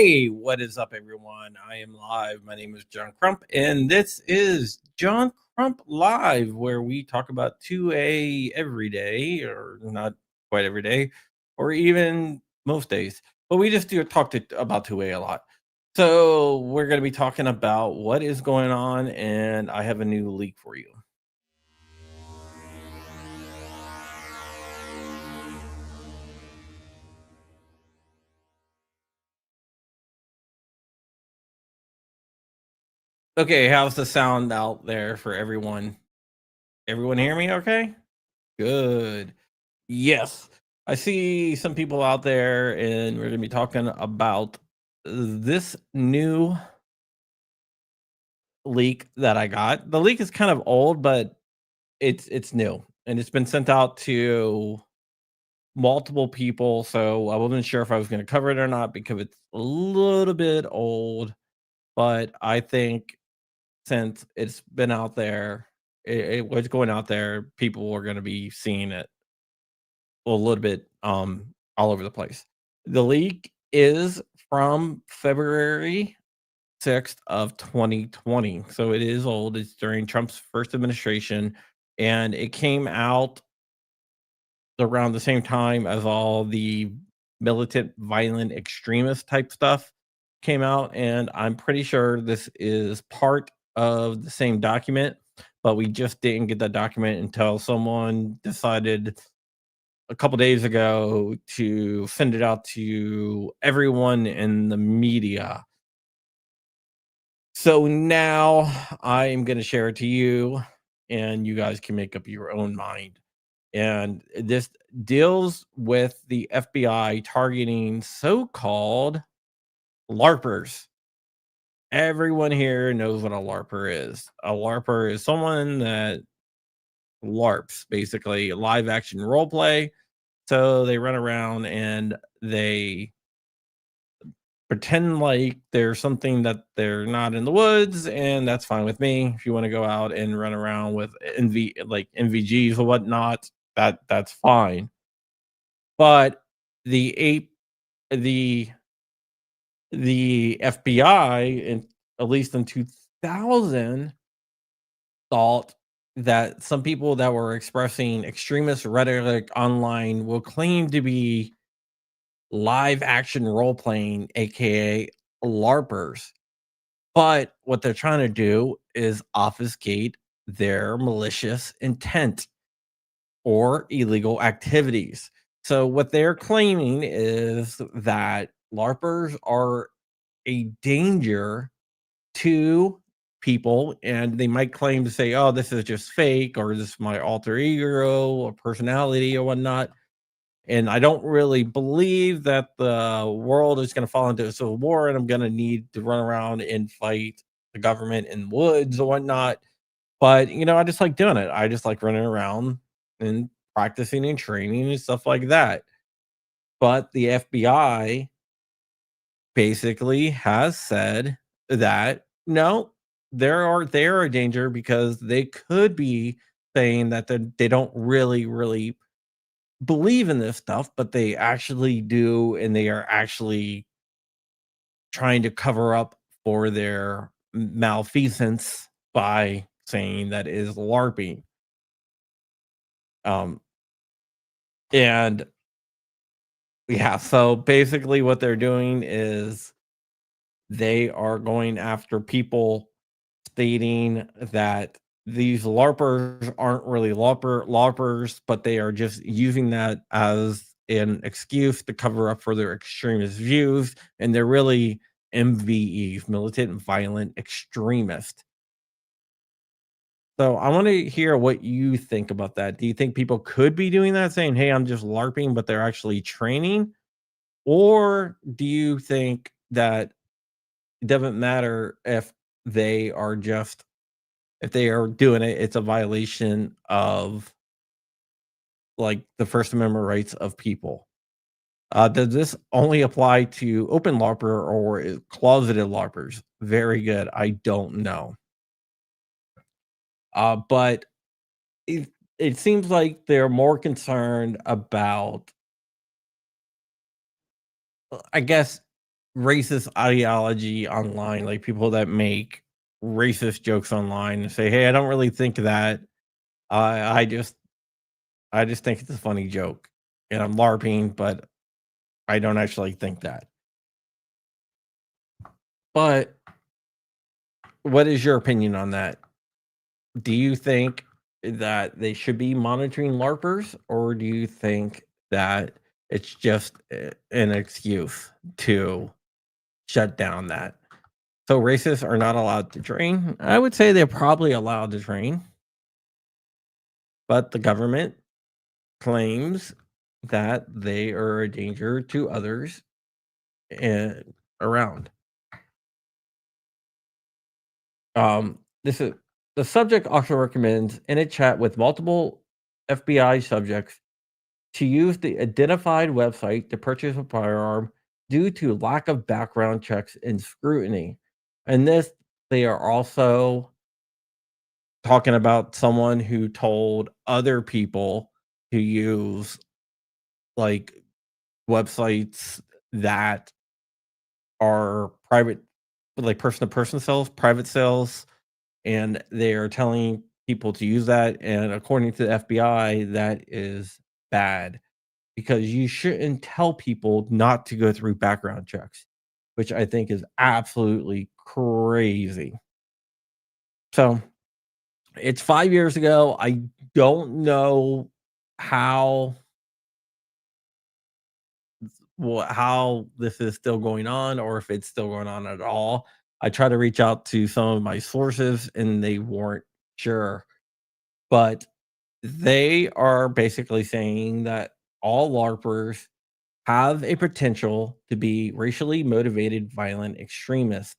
Hey, what is up, everyone? I am live. My name is John Crump, and this is John Crump Live, where we talk about 2A every day, or not quite every day, or even most days. But we just do about 2A a lot. So we're going to be talking about what is going on, and I have a new leak for you. Okay, how's the sound out there for everyone? Everyone hear me okay? Good. Yes. I see some people out there, and we're going to be talking about this new leak that I got. The leak is kind of old, but it's new, and it's been sent out to multiple people, so I wasn't sure if I was going to cover it or not because it's a little bit old, but I think since it's been out there, it was going out there, people are going to be seeing it a little bit all over the place. The leak is from February 6th of 2020. So it is old. It's during Trump's first administration, and it came out around the same time as all the militant violent extremist type stuff came out, and I'm pretty sure this is part of the same document, but we just didn't get that document until someone decided a couple days ago to send it out to everyone in the media. So now I am going to share it to you, and you guys can make up your own mind. And this deals with the FBI targeting so called LARPers. Everyone here knows what a LARPer is. A LARPer is someone that LARPs, basically live action role play. So they run around and they pretend like there's something that they're not in the woods, and that's fine with me. If you want to go out and run around with NVGs or whatnot, that's fine. But the ape the the FBI, in at least in 2000, thought that some people that were expressing extremist rhetoric online will claim to be live action role playing, aka LARPers. But what they're trying to do is obfuscate their malicious intent or illegal activities. So what they're claiming is that LARPers are a danger to people, and they might claim to say, "Oh, this is just fake," or "This is my alter ego or personality or whatnot." And I don't really believe that the world is going to fall into a civil war, and I'm going to need to run around and fight the government in woods or whatnot. But I just like doing it. I just like running around and practicing and training and stuff like that. But the FBI basically has said that no, they're a danger because they could be saying that they don't really believe in this stuff, but they actually do, and they are actually trying to cover up for their malfeasance by saying that it is LARPing. Um, and yeah, so basically what they're doing is they are going after people stating that these LARPers aren't really LARPers, but they are just using that as an excuse to cover up for their extremist views, and they're really MVEs, militant violent extremist. So I want to hear what you think about that. Do you think people could be doing that, saying, "Hey, I'm just LARPing," but they're actually training? Or do you think that it doesn't matter if they are just if they are doing it, it's a violation of, like, the First Amendment rights of people? Does this only apply to open LARPer or closeted LARPers? Very good. I don't know. But it seems like they're more concerned about, I guess, racist ideology online, like people that make racist jokes online and say, "Hey, I don't really think that. I I just think it's a funny joke, and I'm LARPing, but I don't actually think that." But what is your opinion on that? Do you think that they should be monitoring LARPers, or do you think that it's just an excuse to shut down that? So racists are not allowed to train. I would say they're probably allowed to train, but the government claims that they are a danger to others and around. This is the subject also recommends in a chat with multiple FBI subjects to use the identified website to purchase a firearm due to lack of background checks and scrutiny. And this, they are also talking about someone who told other people to use like websites that are private, like person to person sales, private sales, and they are telling people to use that. And according to the FBI, that is bad because you shouldn't tell people not to go through background checks, which I think is absolutely crazy. So it's 5 years ago. I don't know how how this is still going on or if it's still going on at all. I try to reach out to some of my sources and they weren't sure, but they are basically saying that all LARPers have a potential to be racially motivated violent extremists.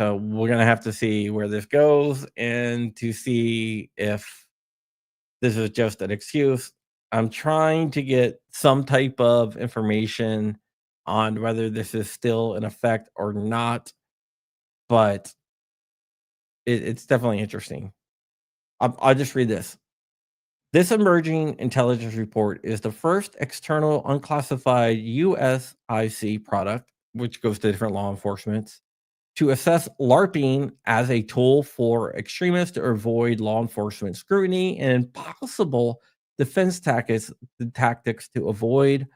So we're gonna have to see where this goes and to see if this is just an excuse. I'm trying to get some type of information on whether this is still in effect or not, but it's definitely interesting. I'll just read this. This emerging intelligence report is the first external unclassified USIC product, which goes to different law enforcements, to assess LARPing as a tool for extremists to avoid law enforcement scrutiny and possible defense tactics to avoid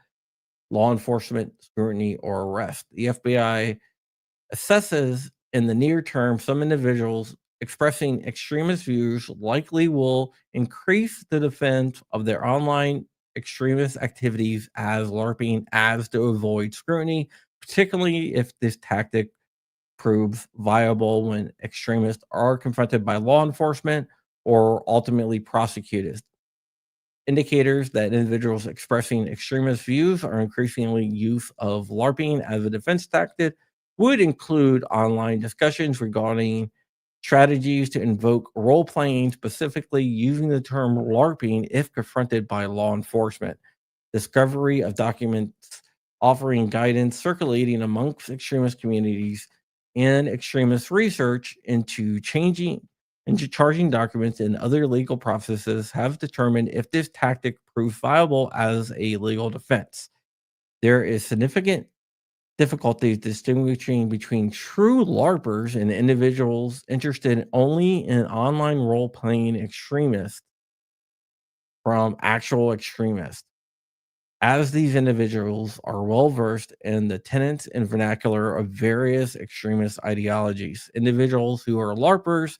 law enforcement scrutiny or arrest. The FBI assesses in the near term some individuals expressing extremist views likely will increase the defense of their online extremist activities as LARPing as to avoid scrutiny, particularly if this tactic proves viable when extremists are confronted by law enforcement or ultimately prosecuted. Indicators that individuals expressing extremist views are increasingly use of LARPing as a defense tactic would include online discussions regarding strategies to invoke role playing, specifically using the term LARPing if confronted by law enforcement. Discovery of documents offering guidance circulating amongst extremist communities and extremist research into charging documents and other legal processes have determined if this tactic proves viable as a legal defense. There is significant difficulty distinguishing between true LARPers and individuals interested only in online role playing extremists from actual extremists, as these individuals are well versed in the tenets and vernacular of various extremist ideologies. Individuals who are LARPers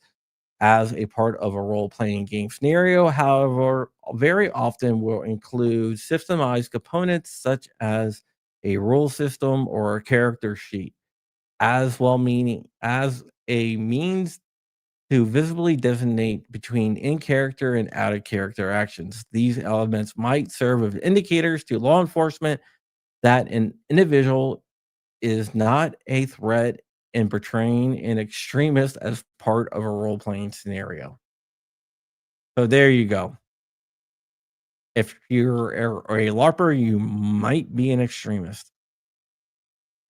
as a part of a role playing game scenario, however, very often will include systemized components such as a rule system or a character sheet, as well meaning as a means to visibly designate between in character and out of character actions. These elements might serve as indicators to law enforcement that an individual is not a threat in portraying an extremist as part of a role playing scenario. So there you go. If you're a LARPer, you might be an extremist.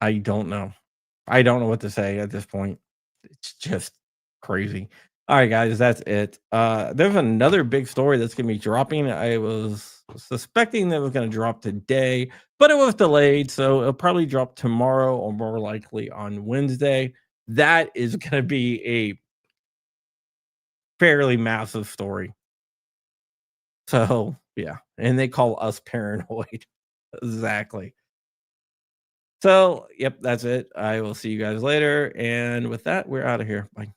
I don't know. I don't know what to say at this point. It's just crazy. All right, guys, that's it. There's another big story that's gonna be dropping. I was suspecting that it was going to drop today, but it was delayed, so it'll probably drop tomorrow or more likely on Wednesday. That is going to be a fairly massive story. So, yeah, and they call us paranoid. Exactly. So, yep, that's it. I will see you guys later, and with that, we're out of here. Bye.